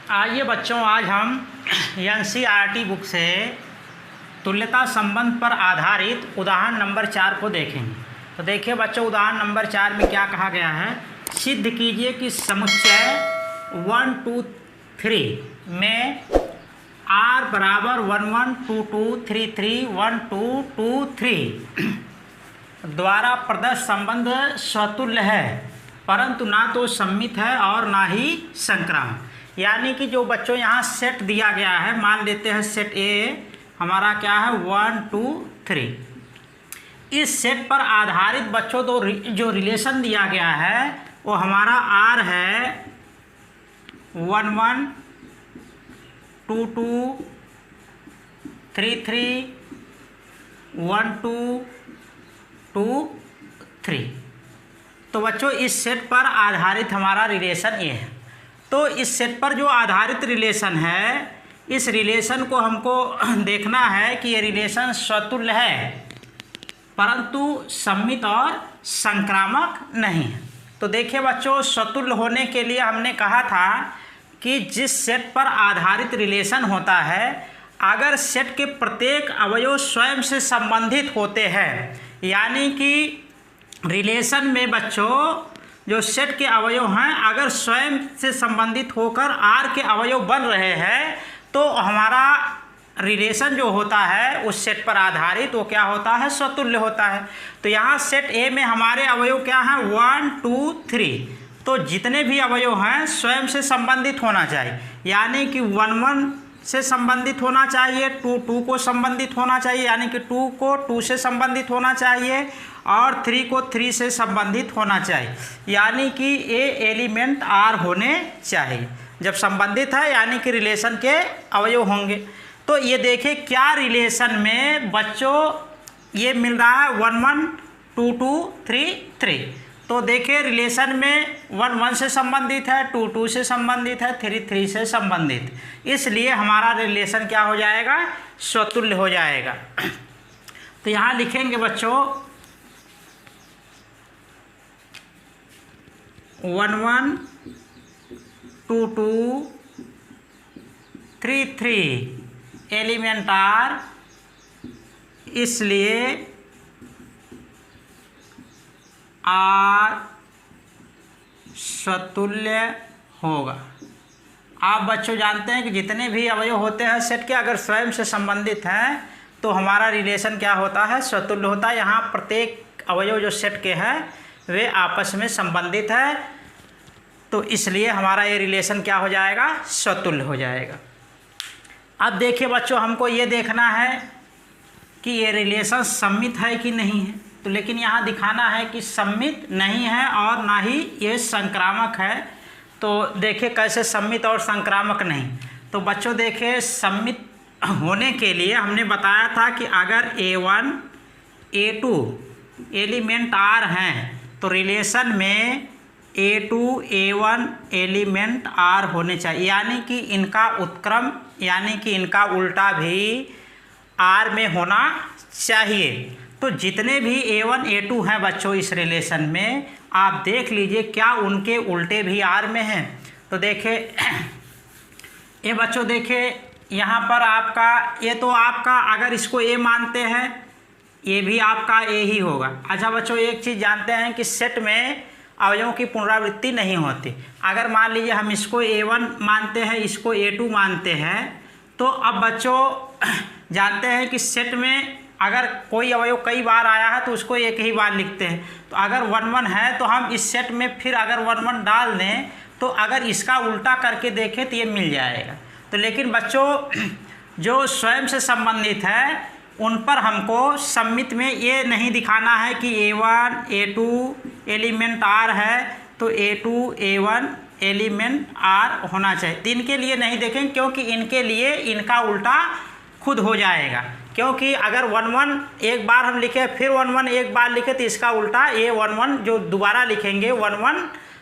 आइए बच्चों, आज हम एनसीईआरटी बुक से तुल्यता संबंध पर आधारित उदाहरण नंबर 4 को देखेंगे। तो देखिए बच्चों, उदाहरण नंबर 4 में क्या कहा गया है। सिद्ध कीजिए कि समुच्चय 1 2 3 में r बराबर 1 1 2 2 3 3 1 2 2 3 द्वारा प्रदत्त संबंध स्वतुल्य है, परंतु ना तो सममित है और ना ही संक्रामक। यानी कि जो बच्चों यहाँ सेट दिया गया है, मान लेते हैं सेट ए हमारा क्या है 1 2 3। इस सेट पर आधारित बच्चों तो जो रिलेशन दिया गया है वो हमारा आर है 1 1 2 2 3 3 1 2 2 3। तो बच्चों इस सेट पर आधारित हमारा रिलेशन ये है। तो इस सेट पर जो आधारित रिलेशन है, इस रिलेशन को हमको देखना है कि ये रिलेशन स्वतुल्य है परंतु सममित और संक्रामक नहीं है। तो देखिए बच्चों, स्वतुल्य होने के लिए हमने कहा था कि जिस सेट पर आधारित रिलेशन होता है, अगर सेट के प्रत्येक अवयव स्वयं से संबंधित होते हैं, यानी कि रिलेशन में बच्चों जो सेट के अवयव हैं अगर स्वयं से संबंधित होकर आर के अवयव बन रहे हैं, तो हमारा रिलेशन जो होता है उस सेट पर आधारित वो क्या होता है, स्वतुल्य होता है। तो यहाँ सेट ए में हमारे अवयव क्या हैं 1 2 3। तो जितने भी अवयव हैं स्वयं से संबंधित होना चाहिए, यानी कि 1 1 से संबंधित होना चाहिए, 2 2 को संबंधित होना चाहिए, यानी कि 2 को 2 से संबंधित होना चाहिए और 3 को 3 से संबंधित होना चाहिए, यानी कि ए एलिमेंट आर होने चाहिए। जब संबंधित है यानी कि रिलेशन के अवयव होंगे। तो ये देखिए क्या रिलेशन में बच्चों ये मिल रहा है 1 1 2 2 3 3। तो देखिए रिलेशन में 1 1 से संबंधित है, 2 2 से संबंधित है, 3 3 से संबंधित, इसलिए हमारा रिलेशन क्या हो जाएगा, स्वतुल्य हो जाएगा। तो यहाँ लिखेंगे बच्चों 1 1 2 2 3 3 एलिमेंट आर, इसलिए आर स्वतुल्य होगा। आप बच्चों जानते हैं कि जितने भी अवयव होते हैं सेट के अगर स्वयं से संबंधित हैं तो हमारा रिलेशन क्या होता है, स्वतुल्य होता है। यहाँ प्रत्येक अवयव जो सेट के हैं वे आपस में संबंधित है, तो इसलिए हमारा ये रिलेशन क्या हो जाएगा, स्वतुल्य हो जाएगा। अब देखिए बच्चों, हमको ये देखना है कि ये रिलेशन सममित है कि नहीं है। तो लेकिन यहाँ दिखाना है कि सममित नहीं है और ना ही ये संक्रामक है। तो देखिए कैसे सममित और संक्रामक नहीं। तो बच्चों देखिए, सममित होने के लिए हमने बताया था कि अगर A1 A2 एलिमेंट आर हैं तो रिलेशन में A2 A1 एलिमेंट आर होने चाहिए, यानी कि इनका उत्क्रम यानी कि इनका उल्टा भी आर में होना चाहिए। तो जितने भी A1 A2 हैं बच्चों इस रिलेशन में, आप देख लीजिए क्या उनके उल्टे भी आर में हैं। तो देखिए ये बच्चों देखिए यहाँ पर आपका ये तो आपका अगर इसको A मानते हैं ये भी आपका A ही होगा। अच्छा बच्चों, एक चीज़ जानते हैं कि सेट में अवयवों की पुनरावृत्ति नहीं होती। अगर मान लीजिए हम इसको A1 मानते हैं, इसको A2 मानते हैं, तो अब बच्चों जानते हैं कि सेट में अगर कोई अवयव कई बार आया है तो उसको एक ही बार लिखते हैं। तो अगर 1 1 है तो हम इस सेट में फिर अगर 1 1 डाल दें तो अगर इसका उल्टा करके देखें तो ये मिल जाएगा। तो लेकिन बच्चों जो स्वयं से संबंधित है उन पर हमको सममित में ये नहीं दिखाना है कि A1 A2 एलिमेंट आर है तो A2 A1 एलिमेंट आर होना चाहिए। तो इनके लिए नहीं देखें क्योंकि इनके लिए इनका उल्टा खुद हो जाएगा। क्योंकि अगर 1 1 एक बार हम लिखे फिर 1 1 एक बार लिखे तो इसका उल्टा ये 1 1 जो दोबारा लिखेंगे 1 1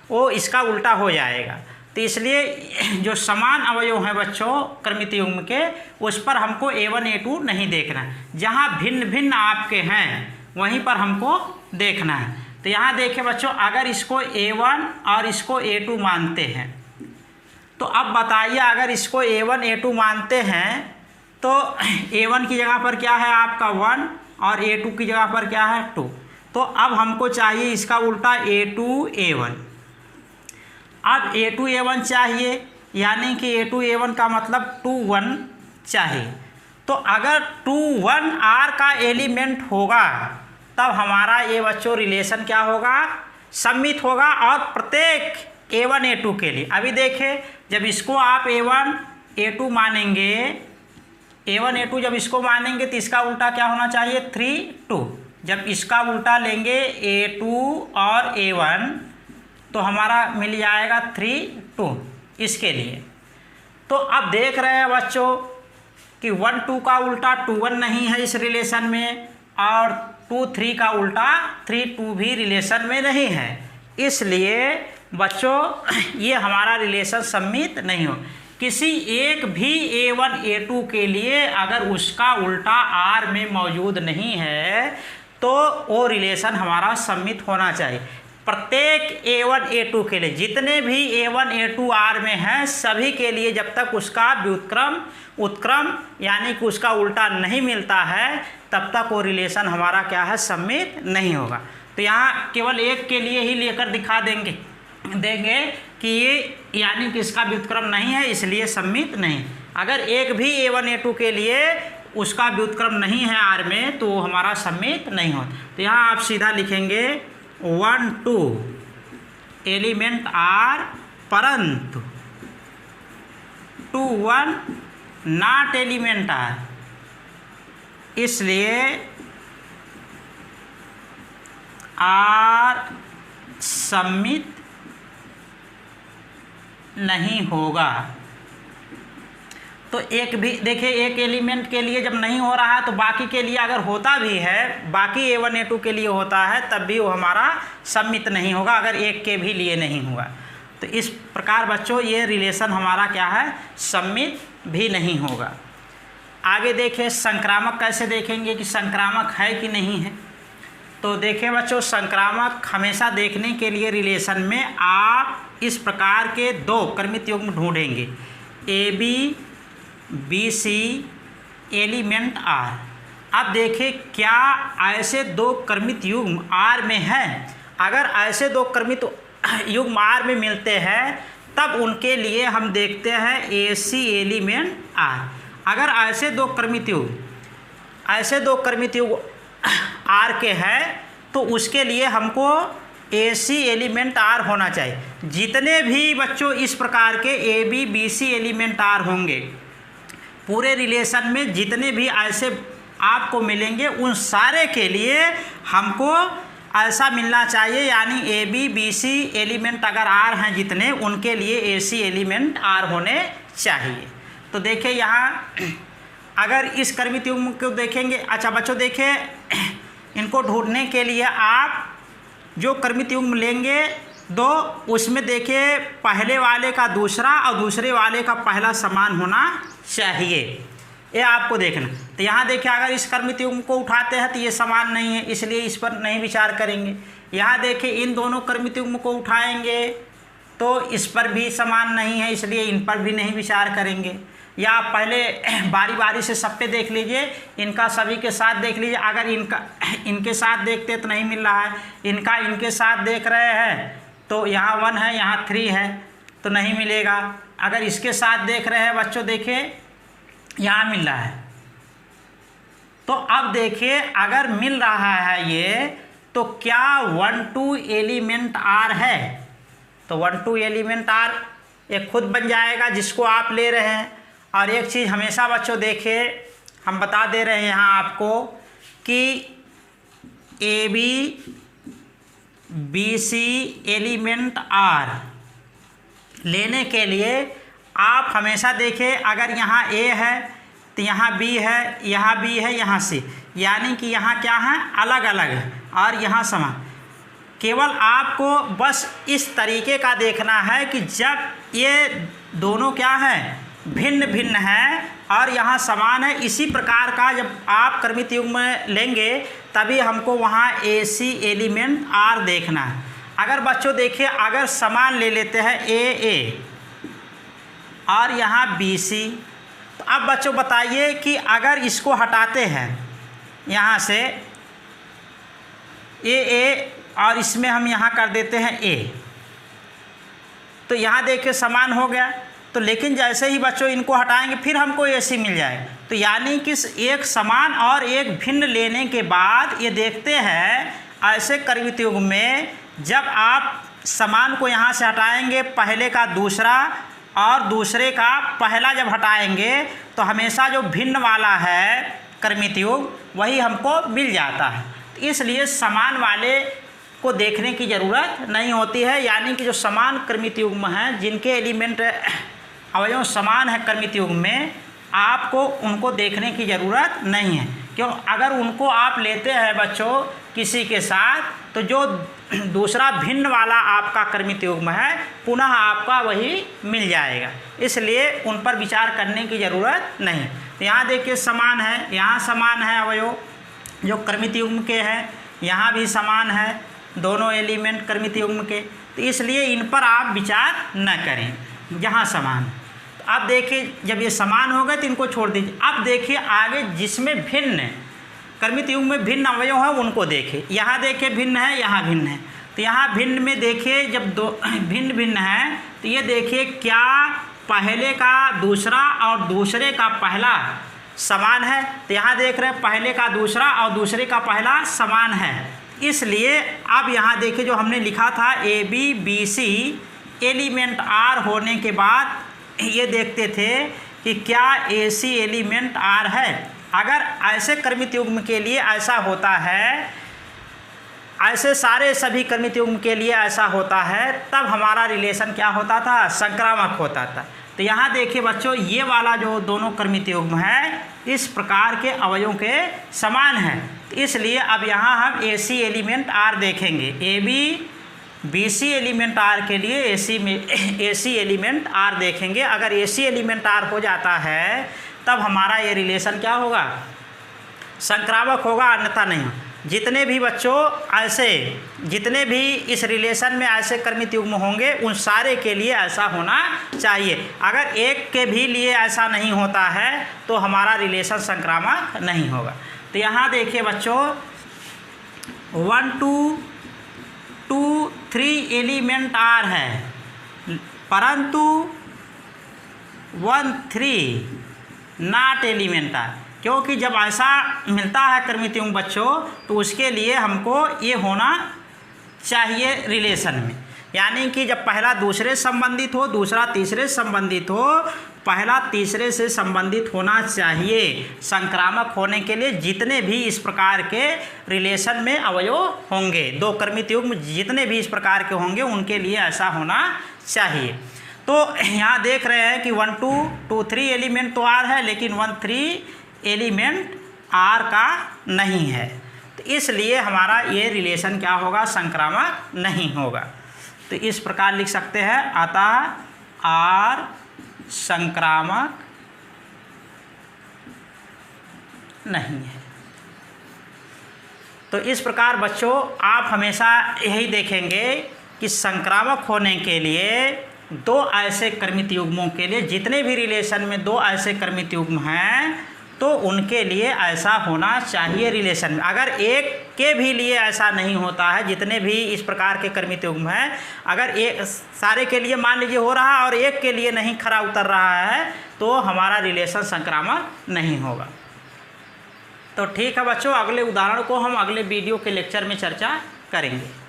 वो इसका उल्टा हो जाएगा। तो इसलिए जो समान अवयव हैं बच्चों क्रमित युग्म के, उस पर हमको A1 A2 नहीं देखना है। जहाँ भिन्न भिन्न आपके हैं वहीं पर हमको देखना है। तो यहाँ देखिए बच्चों, अगर इसको A1 और इसको A2 मानते हैं तो अब बताइए, अगर इसको A1 A2 मानते हैं तो A1 की जगह पर क्या है आपका 1 और A2 की जगह पर क्या है 2। तो अब हमको चाहिए इसका उल्टा A2 A1। अब A2 A1 चाहिए, यानी कि A2 A1 का मतलब 2 1 चाहिए। तो अगर 2 1 R का एलिमेंट होगा तब हमारा ये बच्चों रिलेशन क्या होगा, सममित होगा। और प्रत्येक A1 A2 के लिए अभी देखें, जब इसको आप A1 A2 मानेंगे, A1 A2 जब इसको मानेंगे तो इसका उल्टा क्या होना चाहिए 3 2। जब इसका उल्टा लेंगे A2 और A1 तो हमारा मिल जाएगा 3 2 इसके लिए। तो अब देख रहे हैं बच्चों कि 1 2 का उल्टा 2 1 नहीं है इस रिलेशन में, और 2 3 का उल्टा 3 2 भी रिलेशन में नहीं है। इसलिए बच्चों ये हमारा रिलेशन सममित नहीं हो। किसी एक भी A1 A2 के लिए अगर उसका उल्टा R में मौजूद नहीं है तो वो रिलेशन हमारा सममित होना चाहिए। प्रत्येक A1 A2 के लिए, जितने भी A1 A2 R में हैं सभी के लिए जब तक उसका व्युत्क्रम उत्क्रम यानी कि उसका उल्टा नहीं मिलता है तब तक वो रिलेशन हमारा क्या है, सममित नहीं होगा। तो यहाँ केवल एक के लिए ही लेकर दिखा देंगे कि ये यानी कि इसका व्युत्क्रम नहीं है इसलिए सममित नहीं। अगर एक भी A1 A2 के लिए उसका व्युत्क्रम नहीं है R में तो हमारा सममित नहीं होता। तो यहाँ आप सीधा लिखेंगे 1 2 एलिमेंट R परंतु 2 1 नॉट एलिमेंट R, इसलिए R सममित नहीं होगा। तो एक भी देखिए, एक एलिमेंट के लिए जब नहीं हो रहा है तो बाकी के लिए अगर होता भी है, बाकी A1 A2 के लिए होता है तब भी वो हमारा सममित नहीं होगा अगर एक के भी लिए नहीं हुआ। तो इस प्रकार बच्चों ये रिलेशन हमारा क्या है, सममित भी नहीं होगा। आगे देखें संक्रामक कैसे देखेंगे कि संक्रामक है कि नहीं है। तो देखें बच्चों, संक्रामक हमेशा देखने के लिए रिलेशन में आप इस प्रकार के दो क्रमित युग्म ढूंढेंगे, AB BC एलिमेंट R। अब देखें क्या ऐसे दो क्रमित युग्म R में हैं। अगर ऐसे दो क्रमित युग्म R में मिलते हैं तब उनके लिए हम देखते हैं AC एलिमेंट R। अगर ऐसे दो क्रमित युग्म R के हैं तो उसके लिए हमको AC एलिमेंट R होना चाहिए। जितने भी बच्चों इस प्रकार के AB BC एलिमेंट R होंगे पूरे रिलेशन में, जितने भी ऐसे आपको मिलेंगे उन सारे के लिए हमको ऐसा मिलना चाहिए, यानी AB BC एलिमेंट अगर R हैं जितने, उनके लिए AC एलिमेंट R होने चाहिए। तो देखिए यहाँ अगर इस क्रमित युग्म को देखेंगे, अच्छा बच्चों देखिए इनको ढूंढने के लिए आप जो क्रमित युग्म लेंगे दो, उसमें देखिए पहले वाले का दूसरा और दूसरे वाले का पहला समान होना चाहिए, ये आपको देखना। तो यहाँ देखिए अगर इस क्रमित युग्म को उठाते हैं तो ये समान नहीं है, इसलिए इस पर नहीं विचार करेंगे। यहाँ देखिए इन दोनों क्रमित युग्म को उठाएंगे तो इस पर भी समान नहीं है, इसलिए इन पर भी नहीं विचार करेंगे। या पहले बारी बारी से सब पे देख लीजिए, इनका सभी के साथ देख लीजिए। अगर इनके साथ देखते तो नहीं मिल रहा है, इनका इनके साथ देख रहे हैं तो यहाँ 1 है यहाँ 3 है तो नहीं मिलेगा। अगर इसके साथ देख रहे हैं बच्चों देखिए यहाँ मिल रहा है। तो अब देखिए अगर मिल रहा है ये तो क्या 1 2 एलिमेंट R है। तो 1 2 एलिमेंट R एक खुद बन जाएगा जिसको आप ले रहे हैं। और एक चीज़ हमेशा बच्चों देखिए हम बता दे रहे हैं यहाँ आपको कि AB BC एलिमेंट R लेने के लिए आप हमेशा देखें, अगर यहाँ A है तो यहाँ B है, यहाँ B है, यहाँ C, यानी कि यहाँ क्या है अलग अलग है और यहाँ समान। केवल आपको बस इस तरीके का देखना है कि जब ये दोनों क्या है भिन्न भिन्न है और यहाँ समान है, इसी प्रकार का जब आप क्रमित युग्म लेंगे तभी हमको वहाँ AC एलिमेंट R देखना है। अगर बच्चों देखिए अगर समान ले लेते हैं AA और यहाँ BC। तो अब बच्चों बताइए कि अगर इसको हटाते हैं यहाँ से AA और इसमें हम यहाँ कर देते हैं A, तो यहाँ देखिए समान हो गया। तो लेकिन जैसे ही बच्चों इनको हटाएंगे फिर हमको AC मिल जाएगा। तो यानी कि एक समान और एक भिन्न लेने के बाद ये देखते हैं ऐसे कर्मित युग्म में जब आप समान को यहाँ से हटाएंगे पहले का दूसरा और दूसरे का पहला जब हटाएंगे तो हमेशा जो भिन्न वाला है कर्मित युग्म वही हमको मिल जाता है। तो इसलिए समान वाले को देखने की ज़रूरत नहीं होती है, यानी कि जो समान कर्मित युग्म हैं जिनके एलिमेंट अवयव समान है कर्मित युग्म में, आपको उनको देखने की ज़रूरत नहीं है। क्यों? अगर उनको आप लेते हैं बच्चों किसी के साथ तो जो दूसरा भिन्न वाला आपका कर्मित युग्म है पुनः आपका वही मिल जाएगा, इसलिए उन पर विचार करने की ज़रूरत नहीं। तो यहाँ देखिए समान है, यहाँ समान है अवयव जो कर्मित युग्म के हैं, यहाँ भी समान है दोनों एलिमेंट कर्मित युग्म के, तो इसलिए इन पर आप विचार न करें जहाँ समान। तो अब देखिए जब ये समान हो गए तो इनको छोड़ दीजिए। अब देखिए आगे जिसमें भिन्न कर्मित युग्म में भिन्न अवयव है उनको देखिए। यहाँ देखिए भिन्न है, यहाँ भिन्न है। तो यहाँ भिन्न में देखिए जब दो भिन्न भिन्न है तो ये देखिए क्या पहले का दूसरा और दूसरे का पहला समान है। तो यहाँ देख रहे हैं पहले का दूसरा और दूसरे का पहला समान है, इसलिए अब यहाँ देखिए जो हमने लिखा था AB BC एलिमेंट R होने के बाद ये देखते थे कि क्या AC एलिमेंट R है। अगर ऐसे कर्मित युग्म के लिए ऐसा होता है, ऐसे सारे सभी कर्मित युग्म के लिए ऐसा होता है, तब हमारा रिलेशन क्या होता था? संक्रामक होता था। तो यहाँ देखिए बच्चों ये वाला जो दोनों कर्मित युग्म है इस प्रकार के अवयवों के समान है, तो इसलिए अब यहाँ हम AC एलिमेंट R देखेंगे। AB BC एलिमेंट R के लिए AC एलिमेंट R देखेंगे। अगर AC एलिमेंट R हो जाता है तब हमारा ये रिलेशन क्या होगा? संक्रामक होगा, अन्यथा नहीं। जितने भी बच्चों ऐसे जितने भी इस रिलेशन में ऐसे कर्मित युग्म होंगे उन सारे के लिए ऐसा होना चाहिए। अगर एक के भी लिए ऐसा नहीं होता है तो हमारा रिलेशन संक्रामक नहीं होगा। तो यहाँ देखिए बच्चों 1 2 2 3 एलिमेंट R है, परंतु 1 3 नॉट एलिमेंट R, क्योंकि जब ऐसा मिलता है कर्मित युग्म बच्चों तो उसके लिए हमको ये होना चाहिए रिलेशन में, यानी कि जब पहला दूसरे संबंधित हो, दूसरा तीसरे संबंधित हो, पहला तीसरे से संबंधित होना चाहिए। संक्रामक होने के लिए जितने भी इस प्रकार के रिलेशन में अवयव होंगे, दो कर्मित युग्म जितने भी इस प्रकार के होंगे उनके लिए ऐसा होना चाहिए। तो यहाँ देख रहे हैं कि 1 2 2 3 एलिमेंट तो R है, लेकिन 1 3 एलिमेंट R का नहीं है, तो इसलिए हमारा ये रिलेशन क्या होगा? संक्रामक नहीं होगा। तो इस प्रकार लिख सकते हैं, अतः R संक्रामक नहीं है। तो इस प्रकार बच्चों आप हमेशा यही देखेंगे कि संक्रामक होने के लिए दो ऐसे कर्मित युग्मों के लिए, जितने भी रिलेशन में दो ऐसे कर्मित युग्म हैं तो उनके लिए ऐसा होना चाहिए रिलेशन में। अगर एक के भी लिए ऐसा नहीं होता है, जितने भी इस प्रकार के कर्मित युग्म हैं, अगर एक सारे के लिए मान लीजिए हो रहा है और एक के लिए नहीं खरा उतर रहा है तो हमारा रिलेशन संक्रामक नहीं होगा। तो ठीक है बच्चों, अगले उदाहरण को हम अगले वीडियो के लेक्चर में चर्चा करेंगे।